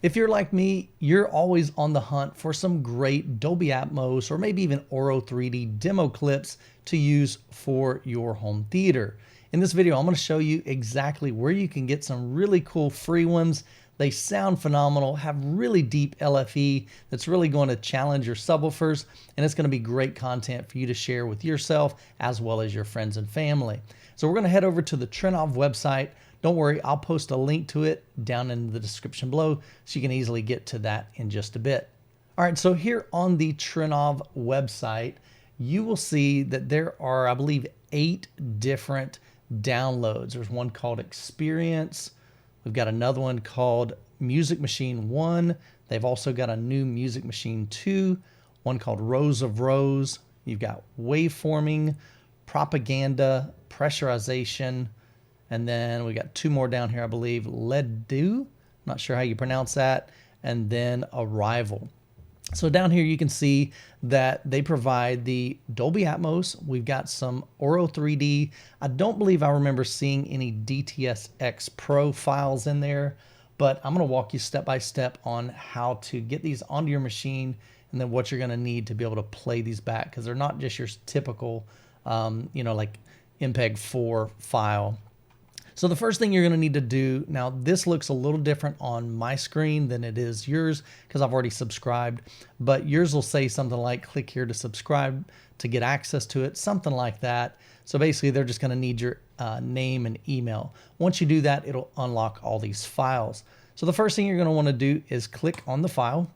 If you're like me, you're always on the hunt for some great Dolby Atmos or maybe even AURO-3D demo clips to use for your home theater. In this video, I'm going to show you exactly where you can get some really cool free ones. They sound phenomenal, have really deep LFE that's really going to challenge your subwoofers, and it's going to be great content for you to share with yourself as well as your friends and family. So we're going to head over to the Trinnov website. Don't worry, I'll post a link to it down in the description below so you can easily get to that in just a bit. All right, so here on the Trinnov website, you will see that there are, I believe, 8 different downloads. There's one called Experience. We've got another one called Music Machine 1. They've also got a new Music Machine 2, one called Rows of Rows. You've got Waveforming, Propaganda, Pressurization, and then we got 2 more down here, I believe, Lead-Do, not sure how you pronounce that, and then Arrival. So down here you can see that they provide the Dolby Atmos. We've got some AURO-3D. I don't believe I remember seeing any DTS X Pro files in there, but I'm going to walk you step by step on how to get these onto your machine and then what you're going to need to be able to play these back, because they're not just your typical, like MPEG-4 file. So the first thing you're going to need to do, now this looks a little different on my screen than it is yours because I've already subscribed, but yours will say something like click here to subscribe to get access to it, something like that. So basically they're just going to need your name and email. Once you do that, it'll unlock all these files. So the first thing you're going to want to do is click on the file,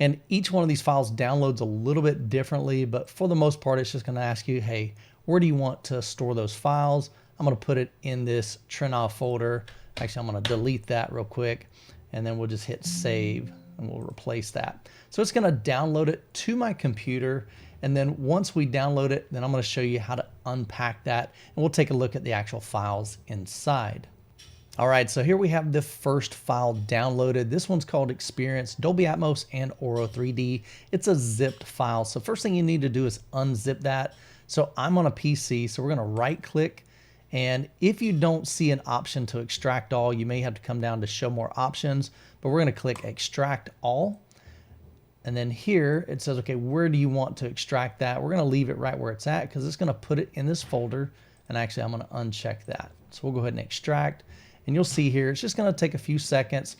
and each one of these files downloads a little bit differently, but for the most part it's just going to ask you, hey, where do you want to store those files? I'm going to put it in this Trinnov folder. Actually, I'm going to delete that real quick, and then we'll just hit save and we'll replace that. So it's going to download it to my computer, and then once we download it, then I'm going to show you how to unpack that, and we'll take a look at the actual files inside. All right, so here we have the first file downloaded. This one's called Experience, Dolby Atmos and AURO-3D. It's a zipped file. So first thing you need to do is unzip that. So I'm on a PC, so we're going to right click. And if you don't see an option to extract all, you may have to come down to show more options, but we're going to click extract all. And then here it says, okay, where do you want to extract that? We're going to leave it right where it's at because it's going to put it in this folder. And actually I'm going to uncheck that. So we'll go ahead and extract, and you'll see here, it's just going to take a few seconds.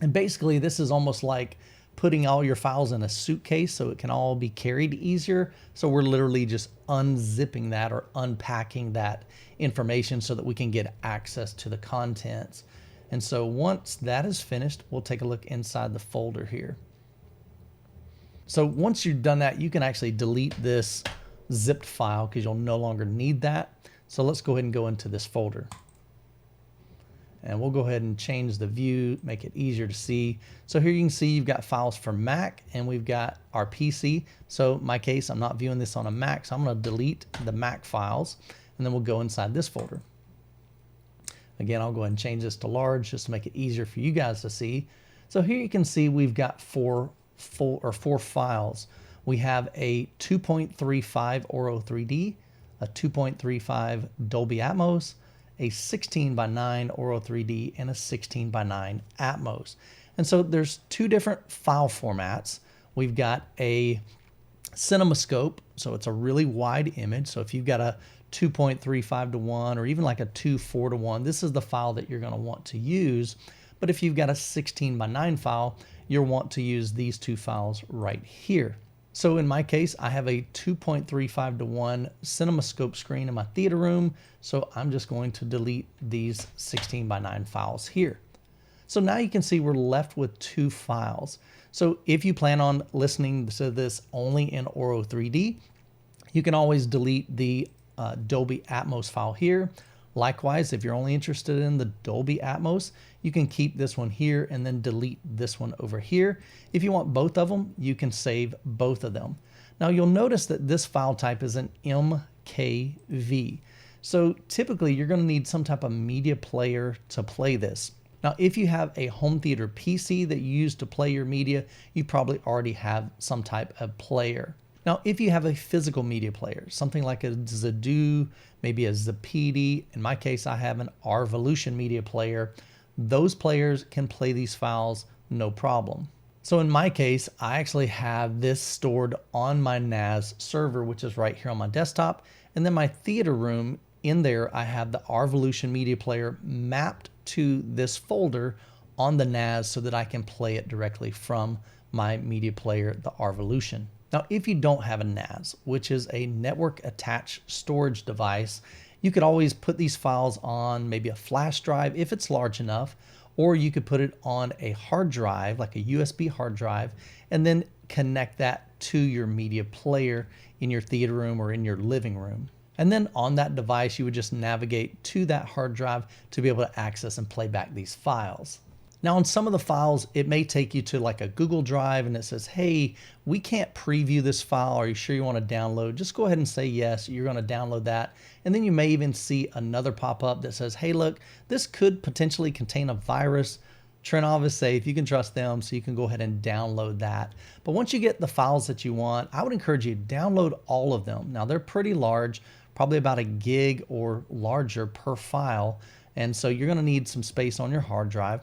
And basically this is almost like putting all your files in a suitcase so it can all be carried easier. So we're literally just unzipping that or unpacking that information so that we can get access to the contents. And so once that is finished, we'll take a look inside the folder here. So once you've done that, you can actually delete this zipped file because you'll no longer need that. So let's go ahead and go into this folder. And we'll go ahead and change the view, make it easier to see. So here you can see you've got files for Mac and we've got our PC. So in my case, I'm not viewing this on a Mac, so I'm going to delete the Mac files, and then we'll go inside this folder. Again, I'll go ahead and change this to large just to make it easier for you guys to see. So here you can see we've got four files. We have a 2.35 AURO-3D, a 2.35 Dolby Atmos, a 16:9 AURO-3D, and a 16:9 Atmos. And so there's 2 different file formats. We've got a CinemaScope, so it's a really wide image. So if you've got a 2.35:1 or even like a 2.4:1, this is the file that you're going to want to use. But if you've got a 16:9 file, you'll want to use these 2 files right here. So in my case, I have a 2.35:1 CinemaScope screen in my theater room, so I'm just going to delete these 16:9 files here. So now you can see we're left with 2 files. So if you plan on listening to this only in AURO-3D, you can always delete the Dolby Atmos file here. Likewise, if you're only interested in the Dolby Atmos, you can keep this one here and then delete this one over here. If you want both of them, you can save both of them. Now you'll notice that this file type is an MKV. So typically you're going to need some type of media player to play this. Now, if you have a home theater PC that you use to play your media, you probably already have some type of player. Now, if you have a physical media player, something like a Zadoo, maybe a Zapedi, in my case, I have an Arvolution media player, those players can play these files no problem. So in my case, I actually have this stored on my NAS server, which is right here on my desktop. And then my theater room, in there, I have the AUROvolution media player mapped to this folder on the NAS so that I can play it directly from my media player, the AUROvolution. Now, if you don't have a NAS, which is a network attached storage device, you could always put these files on maybe a flash drive if it's large enough, or you could put it on a hard drive, like a USB hard drive, and then connect that to your media player in your theater room or in your living room. And then on that device, you would just navigate to that hard drive to be able to access and play back these files. Now on some of the files, it may take you to like a Google Drive and it says, hey, we can't preview this file. Are you sure you want to download? Just go ahead and say yes, you're going to download that. And then you may even see another pop-up that says, hey, look, this could potentially contain a virus. Trinnov is safe, you can trust them, so you can go ahead and download that. But once you get the files that you want, I would encourage you to download all of them. Now they're pretty large, probably about a gig or larger per file. And so you're going to need some space on your hard drive.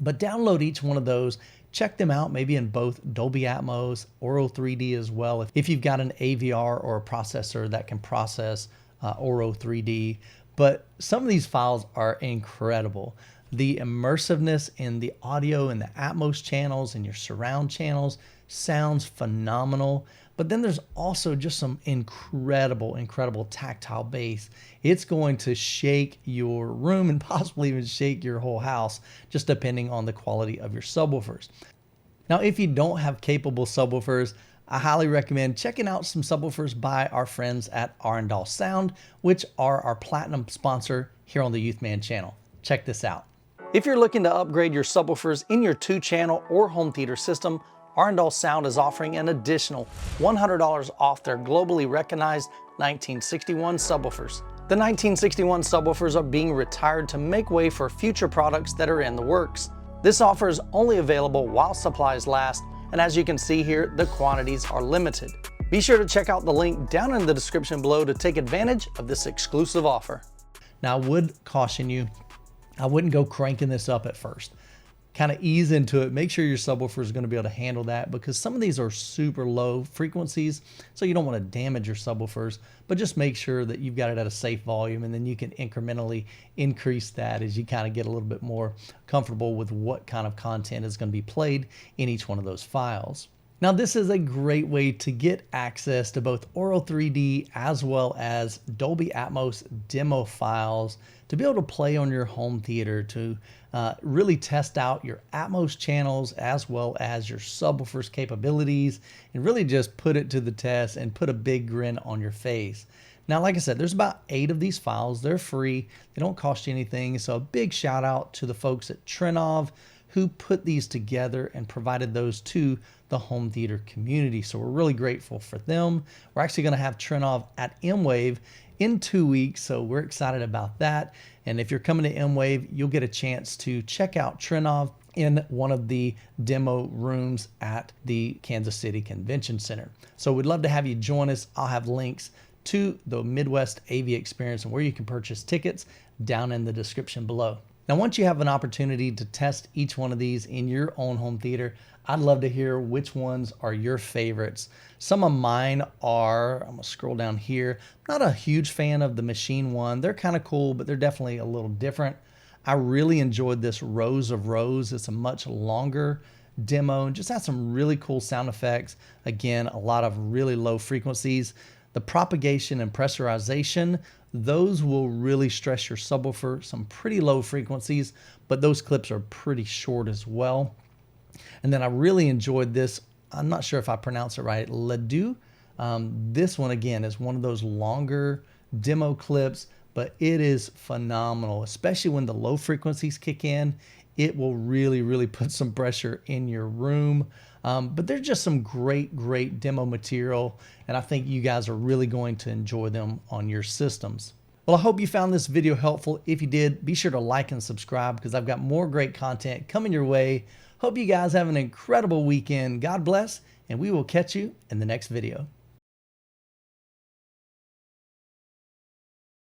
But download each one of those, check them out maybe in both Dolby Atmos, AURO-3D as well. If you've got an AVR or a processor that can process AURO-3D. But some of these files are incredible. The immersiveness in the audio and the Atmos channels and your surround channels sounds phenomenal. But then there's also just some incredible tactile bass. It's going to shake your room and possibly even shake your whole house, just depending on the quality of your subwoofers. Now, if you don't have capable subwoofers, I highly recommend checking out some subwoofers by our friends at Arendal Sound, which are our platinum sponsor here on the Youthman channel. Check this out. If you're looking to upgrade your subwoofers in your 2-channel or home theater system, Arendal Sound is offering an additional $100 off their globally recognized 1961 subwoofers. The 1961 subwoofers are being retired to make way for future products that are in the works. This offer is only available while supplies last, and as you can see here, the quantities are limited. Be sure to check out the link down in the description below to take advantage of this exclusive offer. Now, I would caution you, I wouldn't go cranking this up at first. Kind of ease into it. Make sure your subwoofer is going to be able to handle that, because some of these are super low frequencies, so you don't want to damage your subwoofers, but just make sure that you've got it at a safe volume, and then you can incrementally increase that as you kind of get a little bit more comfortable with what kind of content is going to be played in each one of those files. Now, this is a great way to get access to both AURO-3D as well as Dolby Atmos demo files to be able to play on your home theater, to really test out your Atmos channels as well as your subwoofer's capabilities, and really just put it to the test and put a big grin on your face. Now, like I said, there's about 8 of these files. They're free. They don't cost you anything. So a big shout out to the folks at Trinnov who put these together and provided those to the home theater community. So we're really grateful for them. We're actually going to have Trinnov at M-Wave in 2 weeks, so we're excited about that. And if you're coming to M-Wave, you'll get a chance to check out Trinnov in one of the demo rooms at the Kansas City Convention Center. So we'd love to have you join us. I'll have links to the Midwest AV Experience and where you can purchase tickets down in the description below. Now, once you have an opportunity to test each one of these in your own home theater, I'd love to hear which ones are your favorites. Some of mine are, I'm gonna scroll down here. I'm not a huge fan of the Machine one. They're kind of cool, but they're definitely a little different. I really enjoyed this Rows of Rows. It's a much longer demo and just has some really cool sound effects. Again, a lot of really low frequencies. The propagation and pressurization, those will really stress your subwoofer. Some pretty low frequencies, but those clips are pretty short as well. And then I really enjoyed this. I'm not sure if I pronounce it right. Ledoux. This one, again, is one of those longer demo clips, but it is phenomenal, especially when the low frequencies kick in. It will really put some pressure in your room. But there's just some great demo material, and I think you guys are really going to enjoy them on your systems. Well, I hope you found this video helpful. If you did, be sure to like and subscribe, because I've got more great content coming your way. Hope you guys have an incredible weekend. God bless, and we will catch you in the next video.